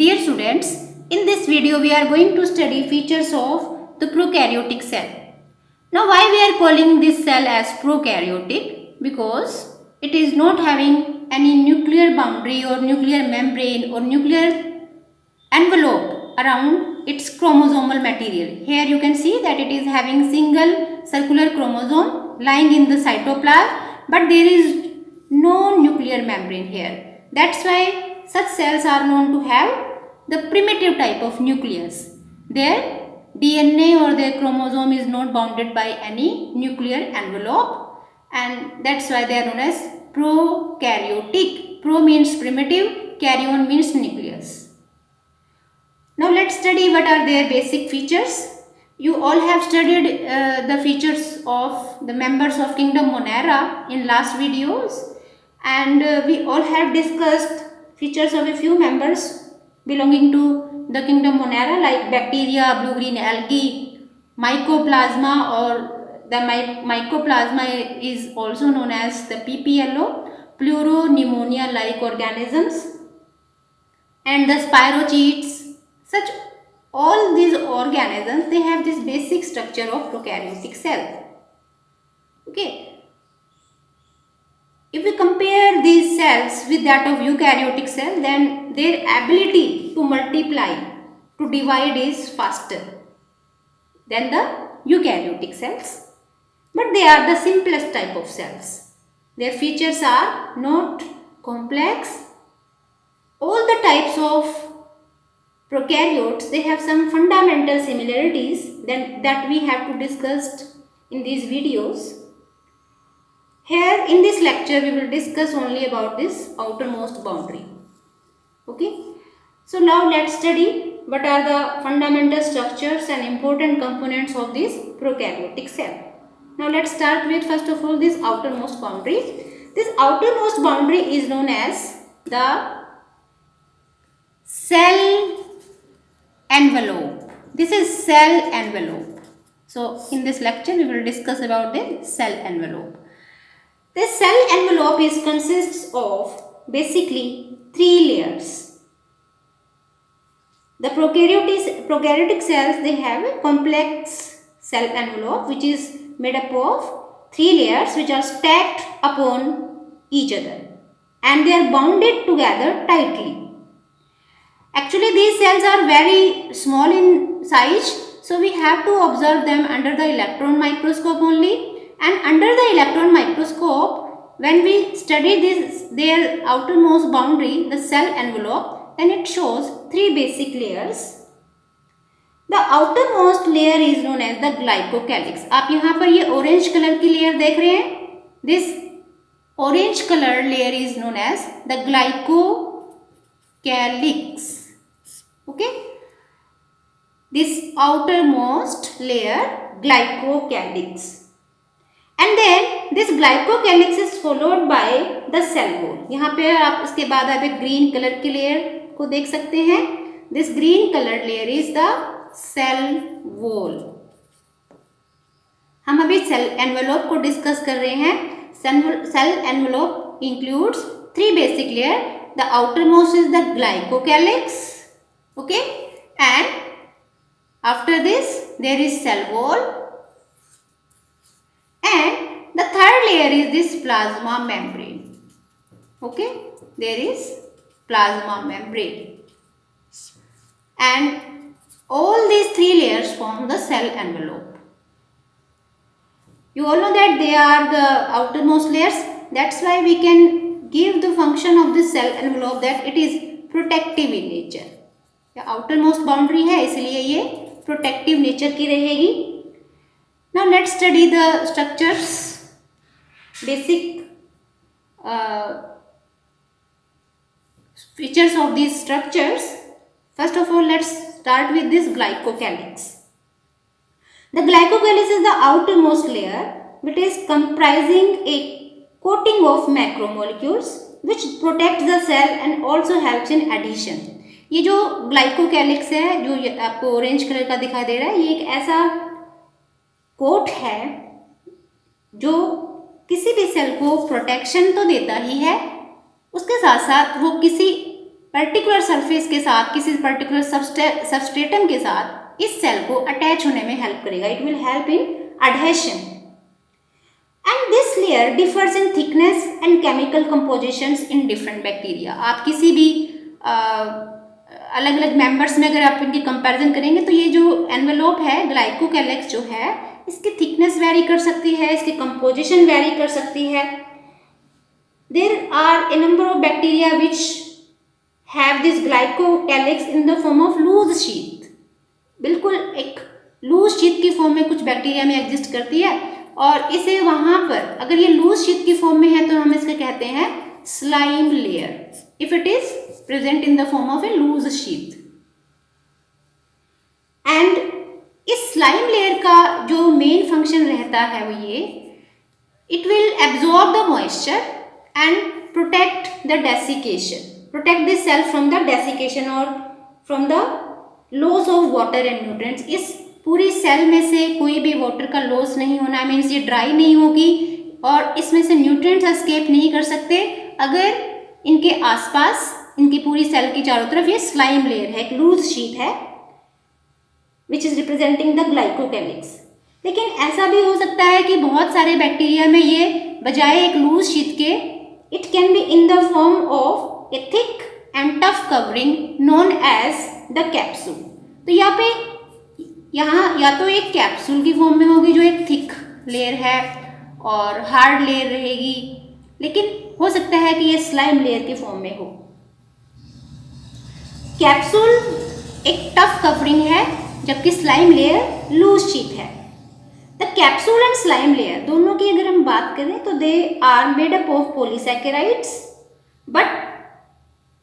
Dear students, in this video we are going to study features of the prokaryotic cell. Now why we are calling this cell as prokaryotic? Because it is not having any nuclear boundary or nuclear membrane or nuclear envelope around its chromosomal material. Here you can see that it is having single circular chromosome lying in the cytoplasm, but there is no nuclear membrane here. That's why such cells are known to have the primitive type of nucleus. Their DNA or their chromosome is not bounded by any nuclear envelope, and that's why they are known as prokaryotic. Pro means primitive, karyon means nucleus. Now let's study what are their basic features. You all have studied the features of the members of kingdom Monera in last videos, and we all have discussed features of a few members belonging to the kingdom Monera like bacteria, blue-green algae, mycoplasma, or the mycoplasma is also known as the PPLO, pleuropneumonia-like organisms, and the spirochetes. Such all these organisms, they have this basic structure of prokaryotic cell. Okay. If we compare these cells with that of eukaryotic cell, then their ability to multiply, to divide is faster than the eukaryotic cells. But they are the simplest type of cells. Their features are not complex. All the types of prokaryotes, they have some fundamental similarities that we have to discuss in these videos. Here in this lecture we will discuss only about this outermost boundary. Okay. So now let's study what are the fundamental structures and important components of this prokaryotic cell. Now let's start with first of all this outermost boundary. This outermost boundary is known as the cell envelope. This is cell envelope. So in this lecture we will discuss about the cell envelope. This cell envelope consists of basically three layers. The prokaryotic cells, they have a complex cell envelope which is made up of three layers which are stacked upon each other, and they are bonded together tightly. Actually these cells are very small in size, so we have to observe them under the electron microscope only. And under the electron microscope, when we study their outermost boundary, the cell envelope, then it shows three basic layers. The outermost layer is known as the glycocalyx. आप यहाँ पर ये orange color की layer देख रहे हैं? This orange color layer is known as the glycocalyx. Okay? This outermost layer, glycocalyx. And then this glycocalyx is followed by the cell wall. यहाँ पे आप इसके बाद आप एक green color की layer को देख सकते हैं. This green colored layer is the cell wall. हम अभी cell envelope को discuss कर रहे हैं. Cell envelope includes three basic layers. The outermost is the glycocalyx. Okay, and after this there is cell wall. And the third layer is this plasma membrane. Okay, there is plasma membrane. And all these three layers form the cell envelope. You all know that they are the outermost layers. That's why we can give the function of this cell envelope that it is protective in nature. The outermost boundary है, इसलिए ये protective nature की रहेगी. Now let's study the structures, basic features of these structures. First of all, let's start with this glycocalyx. The glycocalyx is the outermost layer which is comprising a coating of macromolecules which protects the cell and also helps in adhesion. ये जो glycocalyx है, जो आपको orange color का दिखाई दे रहा है, ये एक ऐसा कोट है जो किसी भी सेल को प्रोटेक्शन तो देता ही है, उसके साथ साथ वो किसी पर्टिकुलर सरफेस के साथ, किसी पर्टिकुलर सबस्ट्रेटम के साथ इस सेल को अटैच होने में हेल्प करेगा. It will help in adhesion. And this layer differs in thickness and chemical compositions in different bacteria. आप किसी भी अलग अलग मेंबर्स में अगर आप इनकी कंपैरिजन करेंगे तो ये जो एनवेलोप है, ग्लाइकोकैलिक्स जो है, इसकी थिकनेस वेरी कर सकती है, इसकी कंपोजिशन वेरी कर सकती है. There are a number of bacteria which have this glycocalyx in the form of loose sheath. बिल्कुल एक लूज शीथ की फॉर्म में कुछ बैक्टीरिया में एग्जिस्ट करती है, और इसे वहां पर अगर ये लूज शीथ की फॉर्म में है तो हम इसके कहते हैं slime layer, if it is present in the form of a loose sheath. And इस स्लाइम लेयर का जो मेन फंक्शन रहता है वो ये, it will absorb the moisture and protect the desiccation, protect this cell from the desiccation और from the loss of water and nutrients. इस पूरी सेल में से कोई भी वाटर का लॉस नहीं होना, मीन्स ये ड्राई नहीं होगी और इसमें से न्यूट्रिएंट्स एस्केप नहीं कर सकते अगर इनके आसपास, इनकी पूरी सेल की चारों तरफ ये स्लाइम लेयर है, एक लूज शीट है which is representing the glycocalyx. लेकिन ऐसा भी हो सकता है कि बहुत सारे बैक्टीरिया में ये बजाय एक लूज शीट के it can be in the form of a thick and tough covering known as the capsule. तो यहाँ या तो एक कैप्सूल की फॉर्म में होगी जो एक थिक लेयर है और हार्ड लेयर रहेगी, लेकिन हो सकता है कि ये स्लाइम लेयर की फॉर्म में हो. कैप्सूल एक टफ कवरिंग है जबकि स्लाइम लेयर लूज शीट है. The capsule and slime layer दोनों की अगर हम बात करें तो they are made up of polysaccharides but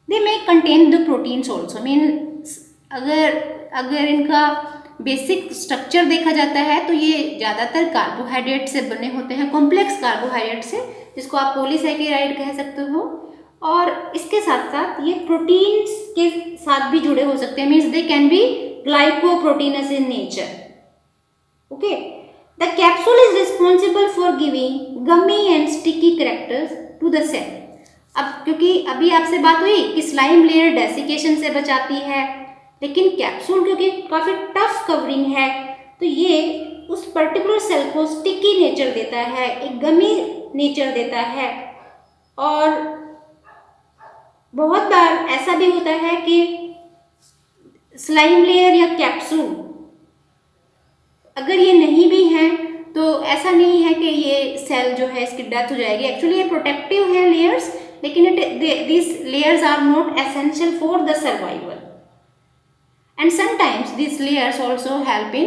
they may contain the proteins also. Means अगर इनका बेसिक स्ट्रक्चर देखा जाता है तो ये ज़्यादातर कार्बोहाइड्रेट से बने होते हैं, कॉम्प्लेक्स कार्बोहाइड्रेट से, जिसको आप पॉलीसैकेराइड कह सकते हो. और इसके साथ साथ ये प्रोटीन्स के साथ भी जुड़े हो सकते हैं, means they can be glycoproteins in nature. Okay, the capsule is responsible for giving gummy and sticky characters to the cell. अब क्योंकि अभी आपसे बात हुई कि स्लाइम लेयर डेसिकेशन से बचाती है, लेकिन कैप्सूल क्योंकि काफ़ी टफ कवरिंग है तो ये उस पर्टिकुलर सेल को स्टिकी नेचर देता है, एक गमी नेचर देता है. और बहुत बार ऐसा भी होता है कि स्लाइम लेयर या कैप्सूल अगर ये नहीं भी हैं तो ऐसा नहीं है कि ये सेल जो है इसकी डेथ हो जाएगी. एक्चुअली ये प्रोटेक्टिव है लेयर्स, लेकिन these layers are not essential for the survival. And sometimes these layers also help in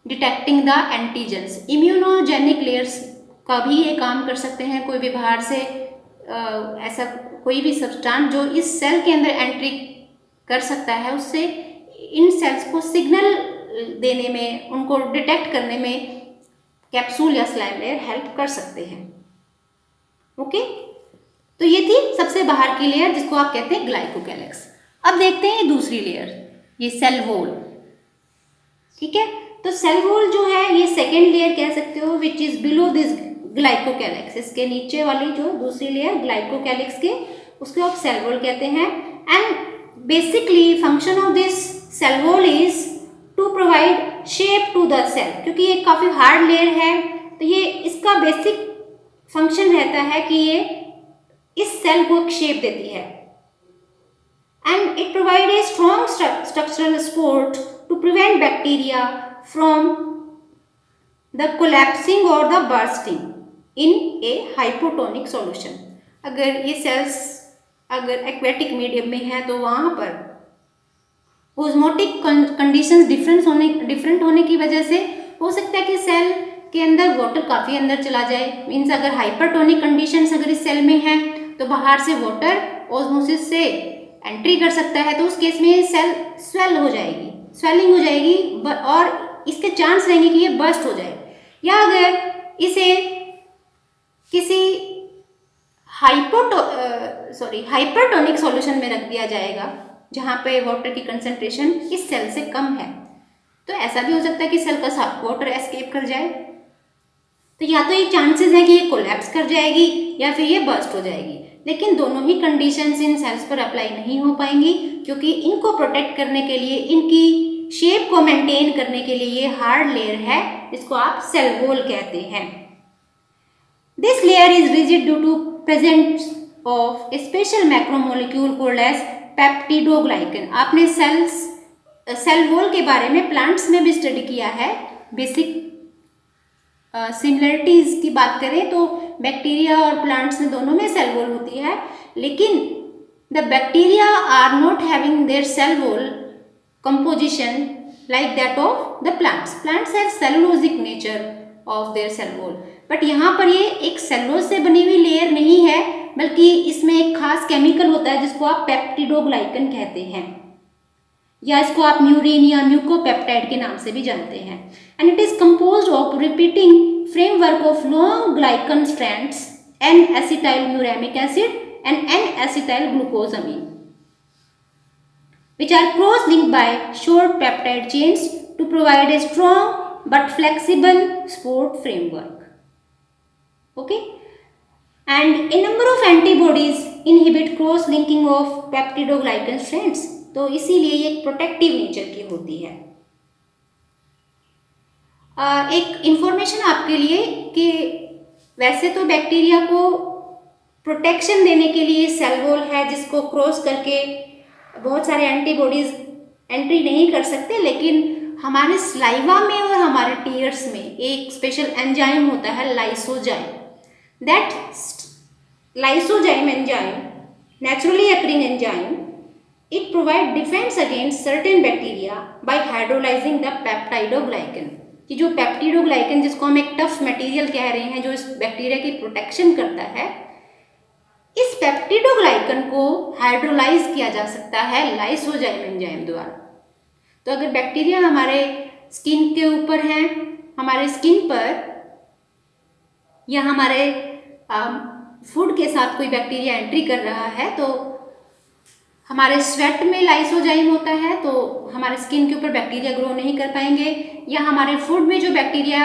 detecting the antigens. Immunogenic layers का भी ये काम कर सकते हैं. कोई भी बाहर से ऐसा कोई भी सब्सटेंस जो इस सेल के अंदर एंट्री कर सकता है, उससे इन सेल्स को सिग्नल देने में, उनको डिटेक्ट करने में कैप्सूल या स्लाइम लेयर हेल्प कर सकते हैं. ओके, तो ये थी सबसे बाहर की लेयर जिसको आप कहते हैं ग्लाइकोकैलिक्स. अब देखते हैं दूसरी लेयर, ये सेल वॉल. ठीक है, तो सेल वॉल जो है ये सेकेंड लेयर कह सकते हो which is below this glycocalyx. इसके नीचे वाली जो दूसरी लेयर ग्लाइकोकैलिक्स के, उसको आप सेल वॉल कहते हैं. And basically function of this cell wall is to provide shape to the cell. क्योंकि ये काफ़ी हार्ड लेयर है तो ये इसका बेसिक फंक्शन रहता है कि ये इस सेल को एक शेप देती है. And it provide a strong structural support to prevent bacteria from the collapsing और the bursting in a hypotonic solution. अगर ये सेल्स अगर एक्वेटिक मीडियम में है तो वहाँ पर ओस्मोटिक कंडीशंस डिफरेंट होने की वजह से हो सकता है कि सेल के अंदर वाटर काफ़ी अंदर चला जाए. मीन्स अगर हाइपरटोनिक कंडीशंस अगर इस सेल में है तो बाहर से वाटर ऑस्मोसिस से एंट्री कर सकता है, तो उस केस में सेल स्वेल हो जाएगी, स्वेलिंग हो जाएगी और इसके चांस रहेंगे कि ये बर्स्ट हो जाए. या अगर इसे किसी हाइपरटोनिक सॉल्यूशन में रख दिया जाएगा जहाँ पे वाटर की कंसंट्रेशन इस सेल से कम है, तो ऐसा भी हो सकता है कि सेल का वाटर एस्केप कर जाए. तो या तो ये चांसेस है कि ये कोलैप्स कर जाएगी या फिर ये बर्स्ट हो जाएगी. लेकिन दोनों ही कंडीशंस इन सेल्स पर अप्लाई नहीं हो पाएंगी, क्योंकि इनको प्रोटेक्ट करने के लिए, इनकी शेप को मेंटेन करने के लिए ये हार्ड लेयर है जिसको आप सेल वॉल कहते हैं। This layer is rigid due to presence of a special macromolecule called as peptidoglycan. आपने सेल वॉल के बारे में प्लांट्स में भी स्टडी किया है। बेसिक सिमिलरिटीज की बात करें तो बैक्टीरिया और प्लांट्स में दोनों में सेल वॉल होती है, लेकिन the bacteria are not having their cell wall composition like that of the plants. Plants have cellulosic nature of their cell wall, but यहाँ पर ये एक सेलुलोज से बनी हुई लेयर नहीं है, बल्कि इसमें एक खास केमिकल होता है जिसको आप पेप्टिडोग्लाइकन कहते हैं, या इसको आप म्यूरिन या म्यूकोपेप्टाइड के नाम से भी जानते हैं। And it is composed of repeating framework of long glycan strands, N acetyl muramic acid and N acetyl glucosamine, which are cross-linked by short peptide chains to provide a strong but flexible support framework. Okay, and a number of antibodies inhibit cross-linking of peptidoglycan strands. तो इसीलिए ये एक protective nature की होती है। एक information आपके लिए कि वैसे तो बैक्टीरिया को प्रोटेक्शन देने के लिए सेल वॉल है जिसको क्रॉस करके बहुत सारे एंटीबॉडीज एंट्री नहीं कर सकते, लेकिन हमारे स्लाइवा में और हमारे टीयर्स में एक स्पेशल एंजाइम होता है lysozyme. That lysozyme enzyme, naturally occurring enzyme, it provide defense against certain bacteria by hydrolyzing the peptidoglycan। कि जो पेप्टिडोग्लाइकन जिसको हम एक टफ मटेरियल कह रहे हैं जो इस बैक्टीरिया की प्रोटेक्शन करता है, इस पेप्टिडोग्लाइकन को हाइड्रोलाइज किया जा सकता है लाइसोजाइम एंजाइम द्वारा। तो अगर बैक्टीरिया हमारे स्किन के ऊपर है, हमारे स्किन पर या हमारे फूड के साथ कोई बैक्टीरिया एंट्री कर रहा है, तो हमारे स्वेट में लाइसोजाइम होता है, तो हमारे स्किन के ऊपर बैक्टीरिया ग्रो नहीं कर पाएंगे, या हमारे फूड में जो बैक्टीरिया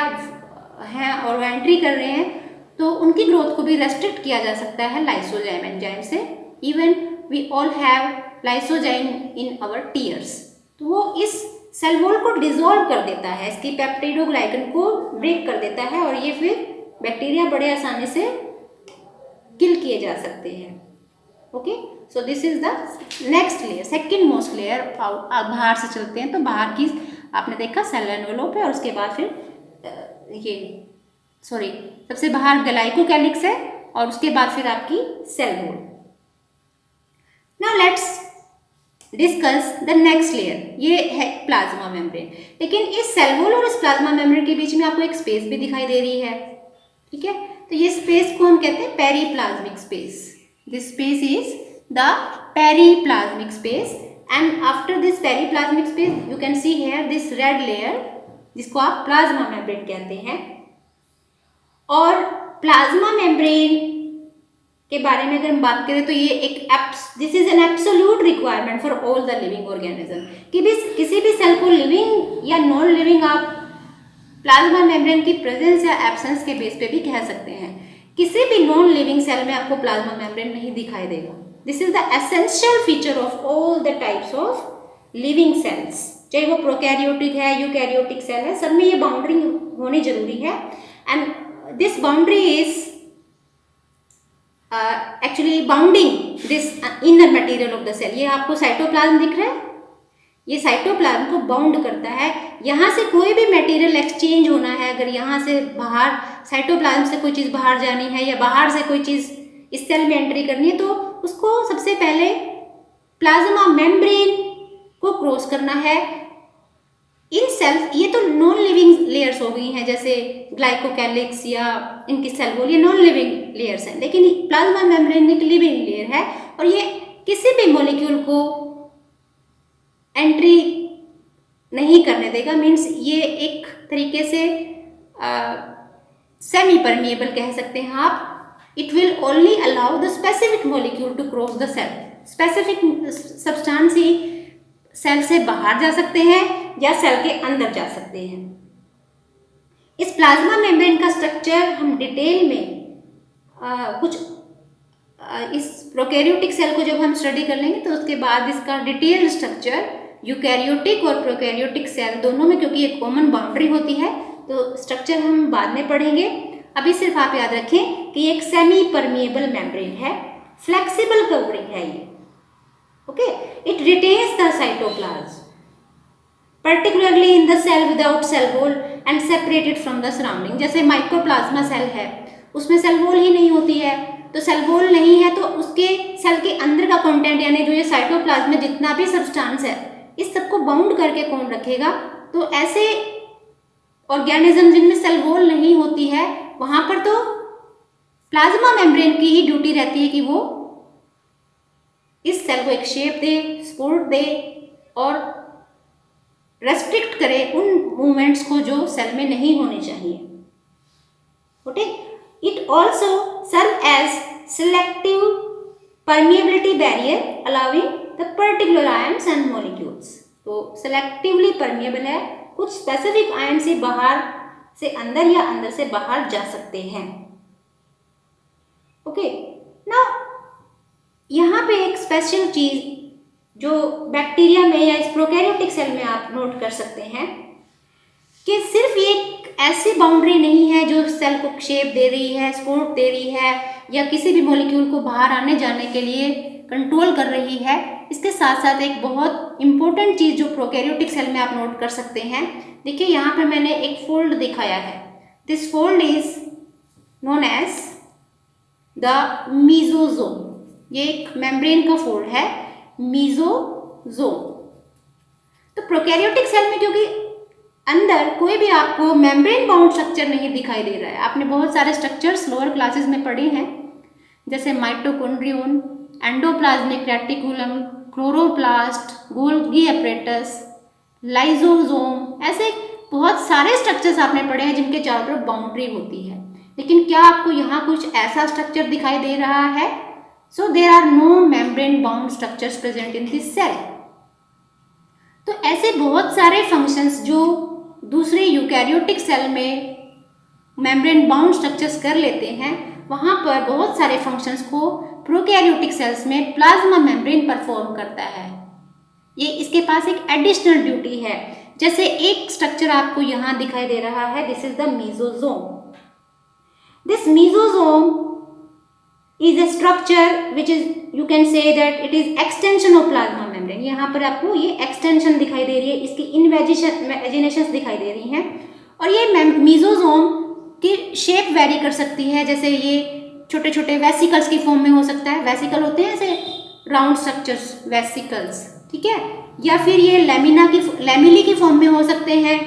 हैं और वो एंट्री कर रहे हैं तो उनकी ग्रोथ को भी रेस्ट्रिक्ट किया जा सकता है लाइसोजाइम एंजाइम से। Even we all have lysozyme in our tears. तो वो इस सेल वॉल को डिसॉल्व कर देता है, इसकी पेप्टिडोग्लाइकन को ब्रेक कर देता है, और ये फिर बैक्टीरिया बड़े आसानी से किल किए जा सकते हैं। Okay, so this is the next layer, second most layer. बाहर से चलते हैं तो बाहर की आपने देखा सेल एनवेलोप है, और उसके बाद फिर सबसे बाहर ग्लाइकोकैलिक्स है, और उसके बाद फिर आपकी cell wall. Now let's discuss the next layer, ये है प्लाज्मा मेम्ब्रेन। लेकिन इस सेल वॉल और इस प्लाज्मा मेम्ब्रेन के बीच में आपको एक स्पेस भी दिखाई दे रही है, ठीक है। तो ये स्पेस को हम कहते हैं periplasmic space. This space is the periplasmic space, and after this periplasmic space you can see here this red layer जिसको आप प्लाज्मा मेम्ब्रेन कहते हैं। और प्लाज्मा मेम्ब्रेन के बारे में अगर हम बात करें तो ये this is an absolute requirement for all the living organism. कि किसी भी सेल को लिविंग या नॉन लिविंग आप प्लाज्मा मेम्ब्रेन की प्रेजेंस या एब्सेंस के बेस पे भी कह सकते हैं। किसी भी नॉन लिविंग सेल में आपको प्लाज्मा मेम्ब्रेन नहीं दिखाई देगा। This is the essential feature of all the types of living cells, चाहे वो प्रोकैरियोटिक है, यूकैरियोटिक सेल है, सब में ये बाउंड्री होनी जरूरी है। And this boundary is actually bounding this inner material of the cell. ये आपको साइटोप्लाज्म दिख रहा है, ये साइटोप्लाज्म को बाउंड करता है। यहाँ से कोई भी मटेरियल एक्सचेंज होना है, अगर यहाँ से बाहर साइटोप्लाज्म से कोई चीज़ बाहर जानी है या बाहर से कोई चीज़ इस सेल में एंट्री करनी है, तो उसको सबसे पहले प्लाज्मा मेम्ब्रेन को क्रॉस करना है। इन सेल्स, ये तो नॉन लिविंग लेयर्स हो गई हैं, जैसे ग्लाइकोकैलिक्स या इनकी सेल वॉल, ये नॉन लिविंग लेयर्स हैं। लेकिन प्लाज्मा मेम्ब्रेन एक लिविंग लेयर है, और ये किसी भी मॉलिक्यूल को एंट्री नहीं करने देगा। मीन्स ये एक तरीके से सेमी परमिएबल कह सकते हैं आप। It will only allow the specific molecule to cross the cell. Specific substance ही सेल से बाहर जा सकते हैं या सेल के अंदर जा सकते हैं। इस प्लाज्मा मेम्ब्रेन का स्ट्रक्चर हम डिटेल में कुछ इस प्रोकैरियोटिक सेल को जब हम स्टडी कर लेंगे तो उसके बाद इसका डिटेल्ड स्ट्रक्चर यूकैरियोटिक और प्रोकैरियोटिक सेल दोनों में, क्योंकि एक कॉमन बाउंड्री होती है, तो स्ट्रक्चर हम बाद में पढ़ेंगे। अभी सिर्फ आप याद रखें कि एक सेमी परमिएबल मेम्ब्रेन है, फ्लेक्सिबल कवरिंग है ये। Okay, it retains the cytoplasm particularly in the cell without cell wall and separated from the surrounding। जैसे माइक्रोप्लाज्मा सेल है, उसमें सेल वॉल ही नहीं होती है, तो सेल वॉल नहीं है तो उसके सेल के अंदर का कंटेंट यानी जो ये साइटोप्लाज्म में जितना भी सब्सटेंस है, इस सबको बाउंड करके कौन रखेगा? तो ऐसे ऑर्गेनिज्म जिनमें सेल वॉल नहीं होती है, वहां पर तो प्लाज्मा मेम्ब्रेन की ही ड्यूटी रहती है कि वो इस सेल को एक शेप दे, सपोर्ट दे और रेस्ट्रिक्ट करे उन मूवमेंट्स को जो सेल में नहीं होने चाहिए। Okay, it also serve as selective permeability barrier allowing the particular ions and molecules. तो सेलेक्टिवली परमिएबल है, कुछ स्पेसिफिक आयन से बाहर से अंदर या अंदर से बाहर जा सकते हैं। ओके, नाउ यहाँ पे एक स्पेशल चीज जो बैक्टीरिया में या इस प्रोकैरियोटिक सेल में आप नोट कर सकते हैं कि सिर्फ ये एक ऐसी बाउंड्री नहीं है जो सेल को शेप दे रही है, सपोर्ट दे रही है या किसी भी मॉलिक्यूल को बाहर आने जाने के लिए कंट्रोल कर रही है। इसके साथ साथ एक बहुत इंपॉर्टेंट चीज़ जो प्रोकैरियोटिक सेल में आप नोट कर सकते हैं, देखिए यहाँ पर मैंने एक फोल्ड दिखाया है। This fold is known as the mesosome. ये एक मेम्ब्रेन का फोल्ड है, मीजोजोम। तो प्रोकैरियोटिक सेल में क्योंकि अंदर कोई भी आपको मेम्ब्रेन बाउंड स्ट्रक्चर नहीं दिखाई दे रहा है, आपने बहुत सारे स्ट्रक्चर्स लोअर क्लासेस में पढ़े हैं, जैसे mitochondrion, endoplasmic reticulum, chloroplast, Golgi apparatus, lysosome, ऐसे बहुत सारे स्ट्रक्चर्स आपने पढ़े हैं जिनके चारों तरफ बाउंड्री होती है। लेकिन क्या आपको यहाँ कुछ ऐसा स्ट्रक्चर दिखाई दे रहा है? So there are no membrane bound structures present in this cell। तो ऐसे बहुत सारे फंक्शंस जो दूसरे यूकैरियोटिक सेल में मेम्ब्रेन बाउंड स्ट्रक्चर्स कर लेते हैं, वहाँ पर बहुत सारे फंक्शंस को प्रोकैरियोटिक सेल्स में प्लाज्मा मेम्ब्रेन परफॉर्म करता है। ये इसके पास एक एडिशनल ड्यूटी है। जैसे एक स्ट्रक्चर आपको यहाँ दिखाई दे रहा है, this is the mesosome. This mesosome is a structure which is, you can say that it is extension of plasma membrane। यहाँ पर आपको ये extension दिखाई दे रही है, इसकी इन्वेजिनेशंस दिखाई दे रही हैं। और ये मीजोजोम की शेप वेरी कर सकती है, जैसे ये छोटे छोटे वेसिकल्स की फॉर्म में हो सकता है, वेसिकल होते हैं ऐसे राउंड स्ट्रक्चर्स, वेसिकल्स, ठीक है, या फिर ये लैमिली की फॉर्म में हो सकते हैं,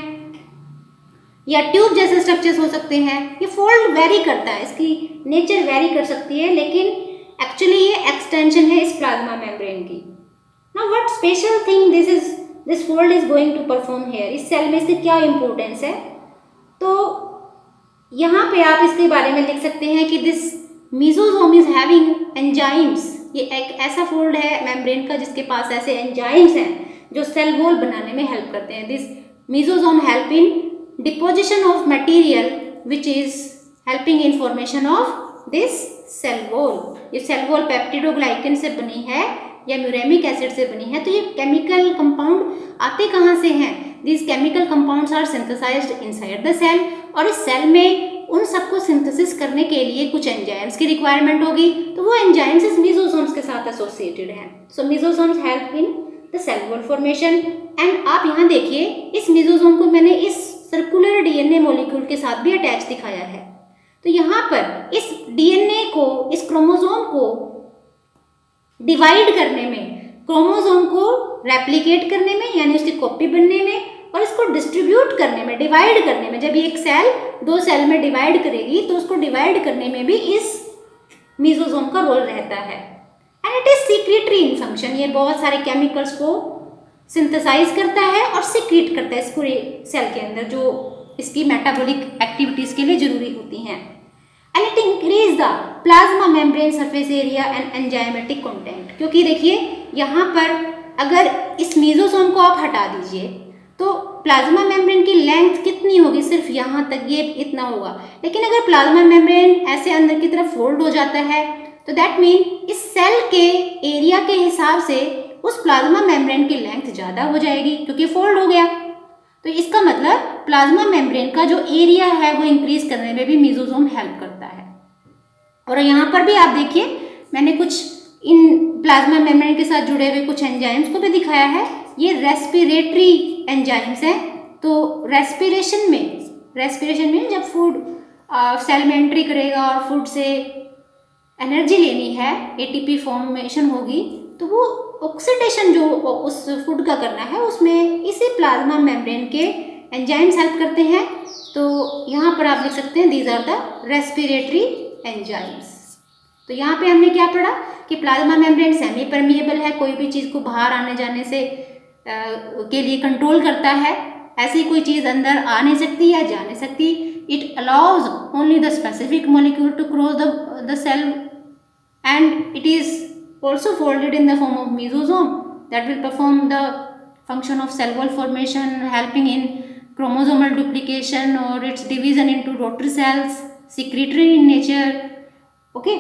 या ट्यूब जैसे स्ट्रक्चर्स हो सकते हैं। ये फोल्ड वेरी करता है, इसकी नेचर वेरी कर सकती है, लेकिन एक्चुअली ये एक्सटेंशन है इस प्लाज्मा मेम्ब्रेन की। Now what special thing this fold is going to perform here. इस सेल में इसकी क्या इंपॉर्टेंस है? तो यहाँ पे आप इसके बारे में लिख सकते हैं कि this mesosome is having enzymes. ये एक ऐसा फोल्ड है मेम्ब्रेन का जिसके पास ऐसे एंजाइम्स हैं जो सेल वॉल बनाने में हेल्प करते हैं। This mesosome help in deposition of material which is helping in formation of this cell wall। ये cell wall पेप्टिडोग्लाइकन से बनी है या म्यूरेमिक एसिड से बनी है। तो ये केमिकल कंपाउंड आते कहाँ से हैं? These chemical compounds are synthesized inside the cell। और इस सेल में उन सबको सिंथेसिस करने के लिए कुछ एंजाइम्स की रिक्वायरमेंट होगी, तो वो एंजाइम्स इस मीजोसोम्स के साथ एसोसिएटेड हैं। So mesosomes help in the cell wall formation. And आप यहाँ देखिए, इस मीजोसोम को मैंने इस सर्कुलर डीएनए मॉलिक्यूल के साथ भी अटैच दिखाया है। तो यहाँ पर इस डीएनए को, इस क्रोमोसोम को डिवाइड करने में, क्रोमोसोम को रेप्लिकेट करने में यानी उसकी कॉपी बनने में, और इसको डिस्ट्रीब्यूट करने में, डिवाइड करने में, जब ये एक सेल दो सेल में डिवाइड करेगी तो उसको डिवाइड करने में भी इस मीजोसोम का रोल रहता है। And it is secretory in function. ये बहुत सारे केमिकल्स को सिंथेसाइज करता है और सीक्रेट करता है इस पूरे सेल के अंदर, जो इसकी मेटाबॉलिक एक्टिविटीज के लिए जरूरी होती हैं। And it increase the plasma membrane surface area and enzymatic content. क्योंकि देखिए यहाँ पर अगर इस मीजोसोम को आप हटा दीजिए तो प्लाज्मा मेम्ब्रेन की लेंथ कितनी होगी? सिर्फ यहाँ तक, ये इतना होगा। लेकिन अगर प्लाज्मा मेम्ब्रेन ऐसे अंदर की तरफ फोल्ड हो जाता है तो दैट मीन इस सेल के एरिया के हिसाब से उस प्लाज्मा मेम्ब्रेन की लेंथ ज़्यादा हो जाएगी क्योंकि फोल्ड हो गया। तो इसका मतलब प्लाज्मा मेम्ब्रेन का जो एरिया है वो इंक्रीज करने में भी मेसोसोम हेल्प करता है। और यहाँ पर भी आप देखिए मैंने कुछ इन प्लाज्मा मेम्ब्रेन के साथ जुड़े हुए कुछ एंजाइम्स को भी दिखाया है। ये रेस्पिरेटरी एंजाइम्स हैं। तो रेस्पिरेशन में जब फूड सेल में एंट्री करेगा और फूड से एनर्जी लेनी है, एटीपी फॉर्मेशन होगी, तो वो ऑक्सीडेशन जो उस फूड का करना है उसमें इसी प्लाज्मा मेम्ब्रेन के एंजाइम्स हेल्प करते हैं। तो यहाँ पर आप लिख सकते हैं these are the respiratory enzymes. तो यहाँ पे हमने क्या पढ़ा कि प्लाज्मा मेम्ब्रेन सेमी परमिएबल है, कोई भी चीज़ को बाहर आने जाने से के लिए कंट्रोल करता है। ऐसी कोई चीज़ अंदर आ नहीं सकती या जा नहीं सकती। It allows only the specific molecule to cross the cell and it is also folded in the form of mesosome that will perform the function of cell wall formation, helping in chromosomal duplication or its division into daughter cells, secretory in nature, okay,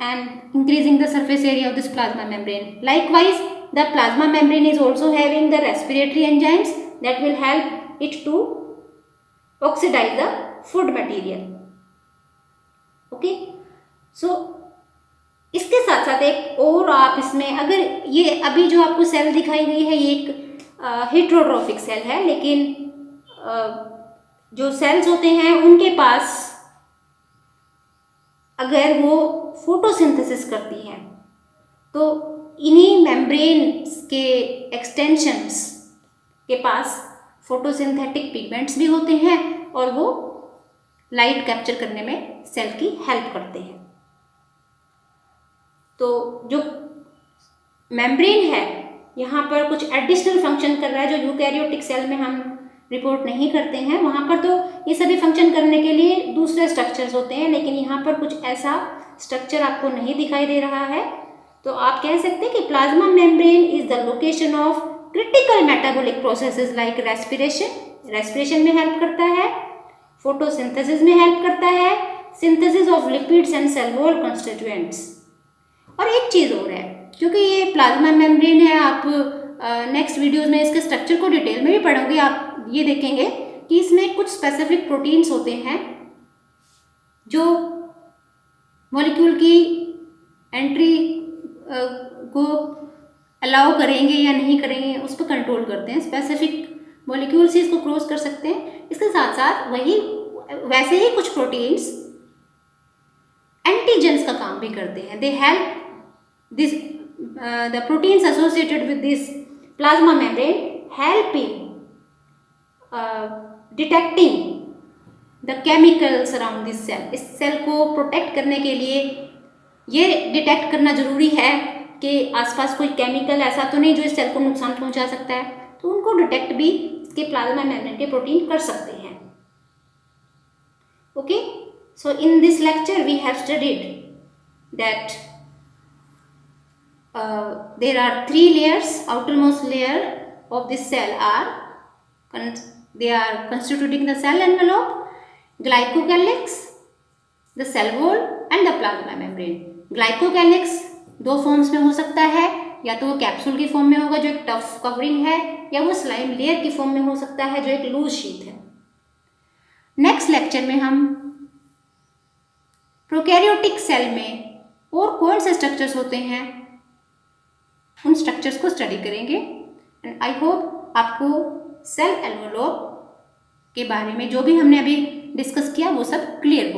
and increasing the surface area of this plasma membrane. Likewise, the plasma membrane is also having the respiratory enzymes that will help it to oxidize the food material, okay. So इसके साथ साथ एक और आप इसमें अगर ये अभी जो आपको सेल दिखाई गई है ये एक हेट्रोट्रोफिक सेल है, लेकिन जो सेल्स होते हैं उनके पास अगर वो फोटोसिंथेसिस करती हैं तो इन्हीं मेम्ब्रेन्स के एक्सटेंशंस के पास फोटोसिंथेटिक पिगमेंट्स भी होते हैं और वो लाइट कैप्चर करने में सेल की हेल्प करते हैं। तो जो मेम्ब्रेन है यहाँ पर कुछ एडिशनल फंक्शन कर रहा है जो यूकैरियोटिक सेल में हम रिपोर्ट नहीं करते हैं। वहाँ पर तो ये सभी फंक्शन करने के लिए दूसरे स्ट्रक्चर्स होते हैं, लेकिन यहाँ पर कुछ ऐसा स्ट्रक्चर आपको नहीं दिखाई दे रहा है। तो आप कह सकते हैं कि plasma membrane is the location of critical metabolic processes like respiration में हेल्प करता है, फोटोसिंथेसिस में हेल्प करता है, synthesis of lipids and cell wall constituents. और एक चीज़ और है, क्योंकि ये प्लाज्मा मेम्ब्रेन है, आप नेक्स्ट वीडियोस में इसके स्ट्रक्चर को डिटेल में भी पढ़ोगे। आप ये देखेंगे कि इसमें कुछ स्पेसिफिक प्रोटीन्स होते हैं जो मॉलिक्यूल की एंट्री को अलाउ करेंगे या नहीं करेंगे उस पर कंट्रोल करते हैं। स्पेसिफिक मॉलिक्यूल से इसको क्रॉस कर सकते हैं। इसके साथ साथ वैसे ही कुछ प्रोटीन्स एंटीजेंस का काम भी करते हैं। They help this the proteins associated with this plasma membrane help in detecting the chemicals around this cell। इस सेल को प्रोटेक्ट करने के लिए ये डिटेक्ट करना जरूरी है कि आसपास कोई केमिकल ऐसा तो नहीं जो इस सेल को नुकसान पहुंचा सकता है, तो उनको डिटेक्ट भी इसके प्लाज्मा मेम्ब्रेन के प्रोटीन कर सकते हैं। Okay, so in this lecture we have studied that there are 3 layers. Outermost layer of this cell they are constituting the cell envelope, glycocalyx, the cell wall and the plasma membrane. Glycocalyx 2 forms में हो सकता है, या तो वो capsule की form में होगा जो एक टफ कवरिंग है, या वो स्लाइम लेयर की फॉर्म में हो सकता है जो एक लूज शीट है। नेक्स्ट लेक्चर में हम प्रोकैरियोटिक सेल में और कौन से स्ट्रक्चर्स होते हैं उन स्ट्रक्चर्स को स्टडी करेंगे। एंड आई होप आपको सेल एनवेलोप के बारे में जो भी हमने अभी डिस्कस किया वो सब क्लियर